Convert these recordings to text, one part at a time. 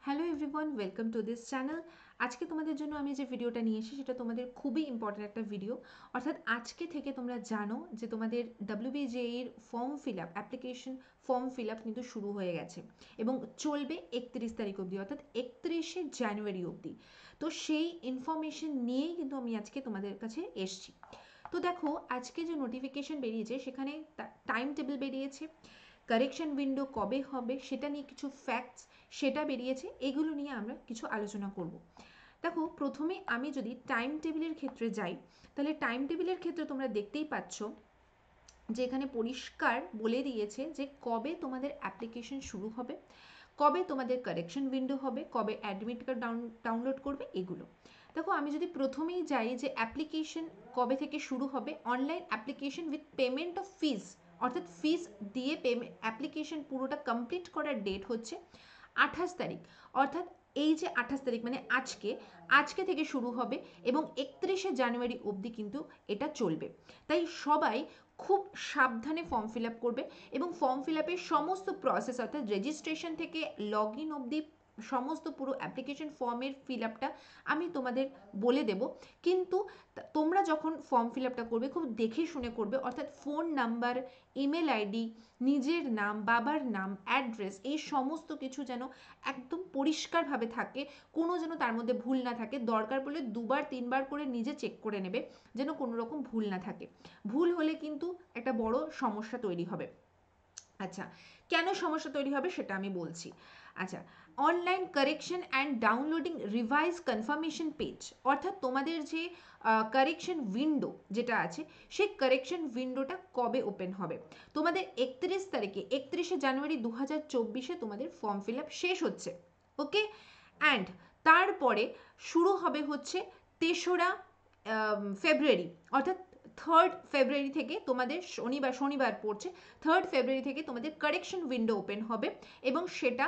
Hello everyone, welcome to this channel. আজকে তোমাদের জন্য আমি যে ভিডিওটা নিয়ে এসেছি সেটা তোমাদের খুবই ইম্পর্ট্যান্ট একটা ভিডিও। অর্থাৎ আজকে থেকে তোমরা জানো যে তোমাদের WBJEর form fill up, application form fill up কিন্তু শুরু হয়ে গেছে এবং চলবে 31 তারিখ অবধি, অর্থাৎ 31শে জানুয়ারি অবধি। তো সেই ইনফরমেশন নিয়েই কিন্তু আমি আজকে তোমাদের কাছে এসেছি। তো দেখো, আজকে যে নোটিফিকেশন বেরিয়েছে সেখানে টাইম টেবিল বেরিয়েছে, কারেকশন উইন্ডো কবে হবে সেটা নিয়ে কিছু ফ্যাক্টস সেটা বেরিয়েছে, এগুলো নিয়ে আমরা কিছু আলোচনা করব। দেখো, প্রথমে আমি যদি টাইম টেবিলের ক্ষেত্রে যাই, তাহলে টাইম টেবিলের ক্ষেত্রে তোমরা দেখতেই পাচ্ছ যে এখানে পরিষ্কার বলে দিয়েছে যে কবে তোমাদের অ্যাপ্লিকেশন শুরু হবে, কবে তোমাদের কারেকশন উইন্ডো হবে, কবে অ্যাডমিট কার্ড ডাউনলোড করবে, এগুলো। দেখো, আমি যদি প্রথমেই যাই যে অ্যাপ্লিকেশন কবে থেকে শুরু হবে, online application with payment of fees, অর্থাৎ ফিস দিয়ে অ্যাপ্লিকেশন পুরোটা কমপ্লিট করার ডেট হচ্ছে 28 তারিখ। অর্থাৎ এই যে 28 তারিখ মানে আজকে থেকে শুরু হবে এবং 31শে জানুয়ারি অবধি কিন্তু এটা চলবে। তাই সবাই খুব সাবধানে ফর্ম ফিল আপ করবে এবং ফর্ম ফিল আপের সমস্ত প্রসেস, অর্থাৎ রেজিস্ট্রেশন থেকে লগ ইন অবধি সমস্ত পুরো অ্যাপ্লিকেশন ফর্মের ফিল আপটা আমি তোমাদের বলে দেব। কিন্তু তোমরা যখন ফর্ম ফিল আপটা করবে খুব দেখে শুনে করবে, অর্থাৎ ফোন নাম্বার, ইমেল আইডি, নিজের নাম, বাবার নাম, অ্যাড্রেস, এই সমস্ত কিছু যেন একদম পরিষ্কারভাবে থাকে, কোনো যেন তার মধ্যে ভুল না থাকে। দরকার পড়লে 2-3বার করে নিজে চেক করে নেবে যেন কোনো রকম ভুল না থাকে। ভুল হলে কিন্তু একটা বড় সমস্যা তৈরি হবে। আচ্ছা, কেন সমস্যা তৈরি হবে সেটা আমি বলছি। আচ্ছা, online correction and downloading revise confirmation page, অর্থাৎ তোমাদের যে কারেকশন উইন্ডো যেটা আছে সেই কারেকশন উইন্ডোটা কবে ওপেন হবে? তোমাদের 31 তারিখে, 31শে জানুয়ারি 2024-এ তোমাদের ফর্ম ফিল আপ শেষ হচ্ছে। ওকে, অ্যান্ড তারপরে শুরু হবে হচ্ছে 3রা ফেব্রুয়ারি, অর্থাৎ 3rd ফেব্রুয়ারি থেকে তোমাদের শনিবার পড়ছে, 3rd ফেব্রুয়ারি থেকে তোমাদের কারেকশন উইন্ডো ওপেন হবে এবং সেটা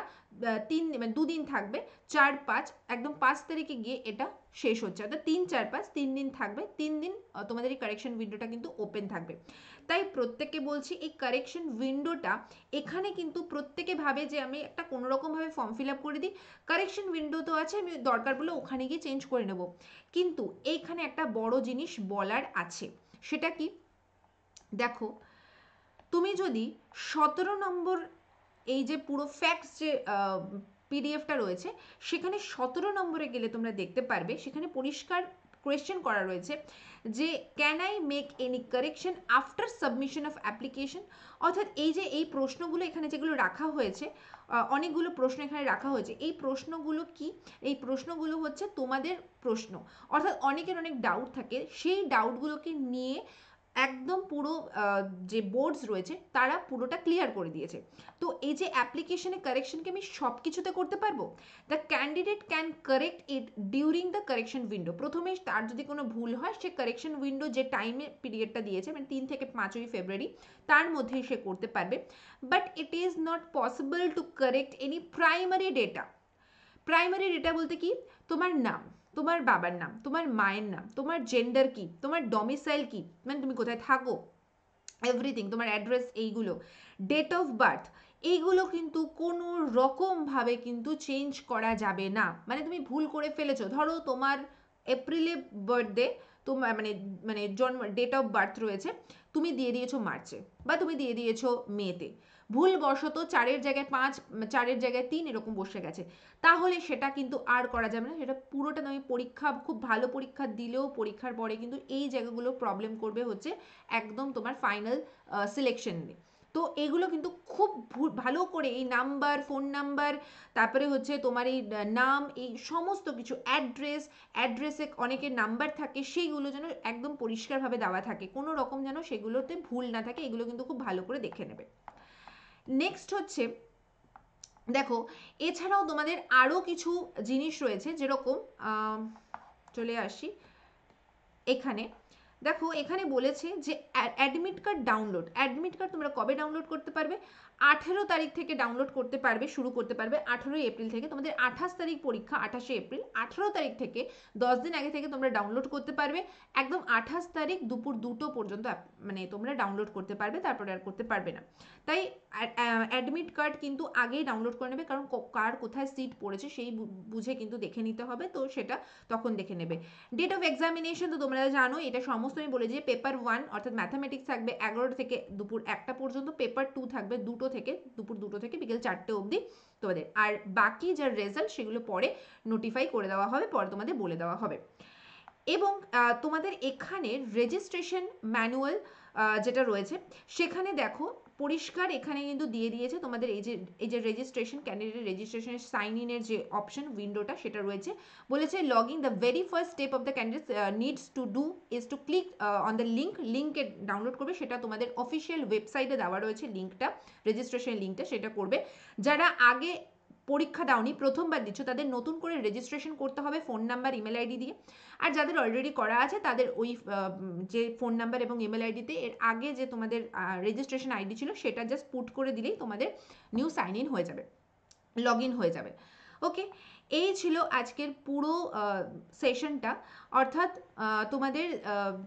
2 দিন থাকবে, 4-5, একদম 5 তারিখে গিয়ে এটা শেষ হচ্ছে, অর্থাৎ 3-4-5 3 দিন থাকবে, 3 দিন তোমাদের এই কারেকশন উইন্ডোটা কিন্তু ওপেন থাকবে। তাই প্রত্যেককে বলছি, এই কারেকশন উইন্ডোটা এখানে কিন্তু প্রত্যেকে ভাবে যে আমি একটা কোনোরকমভাবে ফর্ম ফিল আপ করে দিই, কারেকশন উইন্ডো তো আছে, আমি দরকার পড়লে ওখানে গিয়ে চেঞ্জ করে নেব। কিন্তু এইখানে একটা বড় জিনিস বলার আছে, সেটা কি? দেখো, তুমি যদি 17 নম্বর, এই যে পুরো ফ্যাক্টস যে পিডিএফটা রয়েছে সেখানে 17 নম্বরে গেলে তোমরা দেখতে পারবে সেখানে পরিষ্কার কোয়েশ্চেন করা রয়েছে যে can I make any correction after submission of application. অর্থাৎ এই যে এই প্রশ্নগুলো এখানে যেগুলো রাখা হয়েছে, অনেকগুলো প্রশ্ন এখানে রাখা হয়েছে, এই প্রশ্নগুলো কি? এই প্রশ্নগুলো হচ্ছে তোমাদের প্রশ্ন, অর্থাৎ অনেকের অনেক ডাউট থাকে, সেই ডাউটগুলোকে নিয়ে একদম পুরো যে বোর্ডস রয়েছে তারা পুরোটা ক্লিয়ার করে দিয়েছে। তো এই যে অ্যাপ্লিকেশনে কারেকশনকে আমি সব কিছুতে করতে পারবো। The candidate can correct it during the correction window. প্রথমে তার যদি কোনো ভুল হয় সে কারেকশন উইন্ডো যে টাইমের পিরিয়ডটা দিয়েছে মানে 3 থেকে 5 ফেব্রুয়ারি তার মধ্যেই সে করতে পারবে। But it is not possible to correct any primary data. Primary data বলতে কি? তোমার নাম, তোমার বাবার নাম, তোমার মায়ের নাম, তোমার জেন্ডার কি, তোমার ডমিসাইল কি, মানে তুমি কোথায় থাকো, এভরিথিং, তোমার অ্যাড্রেস, এইগুলো, ডেট অফ বার্থ, এইগুলো কিন্তু কোনো রকমভাবে কিন্তু চেঞ্জ করা যাবে না। মানে তুমি ভুল করে ফেলেছো, ধরো তোমার এপ্রিলে বার্থডে, তোমার মানে মানে জন্ম ডেট অফ বার্থ রয়েছে, তুমি দিয়ে দিয়েছো মার্চে বা তুমি দিয়ে দিয়েছো মেতে, ভুলবশত 4-এর জায়গায় 5, 4-এর জায়গায় 3 এরকম বসে গেছে, তাহলে সেটা কিন্তু আর করা যাবে না। সেটা পুরোটা তুমি পরীক্ষা, খুব ভালো পরীক্ষা দিলেও পরীক্ষার পরে কিন্তু এই জায়গাগুলো প্রবলেম করবে হচ্ছে একদম তোমার ফাইনাল সিলেকশন নিয়ে। তো এগুলো কিন্তু খুব ভালো করে এই নাম্বার, ফোন নাম্বার, তারপরে হচ্ছে তোমার এই নাম, এই সমস্ত কিছু, অ্যাড্রেসে অনেকের নাম্বার থাকে, সেইগুলো যেন একদম পরিষ্কারভাবে দেওয়া থাকে, কোনো রকম যেন সেগুলোতে ভুল না থাকে, এগুলো কিন্তু খুব ভালো করে দেখে নেবে। নেক্সট হচ্ছে, দেখো, এছাড়াও তোমাদের আরও কিছু জিনিস রয়েছে, যেরকম চলে আসি এখানে। দেখো, এখানে বলেছে যে admit card download, admit card তোমরা কবে ডাউনলোড করতে পারবে? 18 তারিখ থেকে ডাউনলোড করতে পারবে, শুরু করতে পারবে 18 এপ্রিল থেকে। তোমাদের 28 তারিখ পরীক্ষা, 28 এপ্রিল। 18 তারিখ থেকে 10 দিন আগে থেকে তোমরা ডাউনলোড করতে পারবে, একদম 28 তারিখ দুপুর 2টো পর্যন্ত মানে তোমরা ডাউনলোড করতে পারবে, তারপরে আর করতে পারবে না। তাই অ্যাডমিট কার্ড কিন্তু আগেই ডাউনলোড করে নেবে, কারণ কার কোথায় সিট পড়েছে সেই বুঝে কিন্তু দেখে নিতে হবে, তো সেটা তখন দেখে নেবে। ডেট অফ এক্সামিনেশন তো তোমরা জানো, এটা সমস্ত আমি বলে যে পেপার 1 অর্থাৎ ম্যাথামেটিক্স থাকবে 11টা থেকে দুপুর 1টা পর্যন্ত, পেপার 2 থাকবে দুপুর 2টো থেকে বিকেল 4টে অবধি তোমাদের। আর বাকি যার রেজাল্ট সেগুলো পরে নোটিফাই করে দেওয়া হবে, পরে তোমাদের বলে দেওয়া হবে। এবং তোমাদের এখানে রেজিস্ট্রেশন ম্যানুয়াল যেটা রয়েছে সেখানে দেখো পরিষ্কার এখানে কিন্তু দিয়ে দিয়েছে তোমাদের এই যে রেজিস্ট্রেশন, ক্যান্ডিডেট রেজিস্ট্রেশনের সাইন ইনের যে অপশন উইন্ডোটা সেটা রয়েছে। বলেছে logging the very first step of the candidate needs to do is to click on the লিঙ্কে ডাউনলোড করবে, সেটা তোমাদের অফিসিয়াল ওয়েবসাইটে দেওয়া রয়েছে লিঙ্কটা, রেজিস্ট্রেশন লিঙ্কটা, সেটা করবে। যারা আগে পরীক্ষা দাওনি, প্রথমবার দিচ্ছ, তাদের নতুন করে রেজিস্ট্রেশন করতে হবে ফোন নাম্বার, ইমেল আইডি দিয়ে। আর যাদের অলরেডি করা আছে তাদের ওই যে ফোন নাম্বার এবং ইমেল আইডিতে এর আগে যে তোমাদের রেজিস্ট্রেশন আইডি ছিল সেটা জাস্ট পুট করে দিলেই তোমাদের নিউ সাইন ইন হয়ে যাবে, লগ ইন হয়ে যাবে। ওকে, এই ছিল আজকের পুরো সেশনটা, অর্থাৎ তোমাদের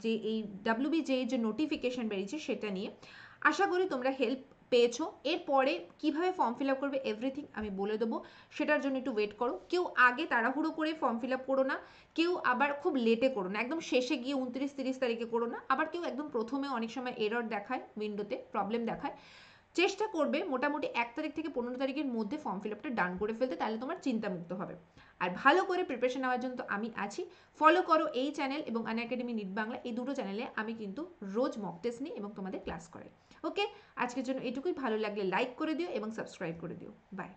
যে এই WBJ যে নোটিফিকেশন বেরিয়েছে সেটা নিয়ে। আশা করি তোমরা হেল্প পেয়েছো। এরপরে কিভাবে ফর্ম ফিল আপ করবে এভরিথিং আমি বলে দেবো, সেটার জন্য একটু ওয়েট করো। কেউ আগে তাড়াহুড়ো করে ফর্ম ফিল আপ করো না, কেউ আবার খুব লেটে করো না, একদম শেষে গিয়ে 29-30 তারিখে করো না, আবার কেউ একদম প্রথমে অনেক সময় এরর দেখায়, উইন্ডোতে প্রবলেম দেখায়। চেষ্টা করবে মোটামুটি 1 তারিখ থেকে 15 তারিখের মধ্যে ফর্ম ফিল আপটা ডান করে ফেলতে, তাহলে তোমার চিন্তামুক্ত হবে। আর ভালো করে প্রিপারেশন নেওয়ার জন্য তো আমি আছি। ফলো করো এই চ্যানেল এবং আনএকাডেমি নিট বাংলা, এই দুটো চ্যানেলে আমি কিন্তু রোজ মক টেস্ট নিই এবং তোমাদের ক্লাস করাই। ওকে, আজকের জন্য এটুকুই। ভালো লাগলে লাইক করে দিও এবং সাবস্ক্রাইব করে দিও। বাই।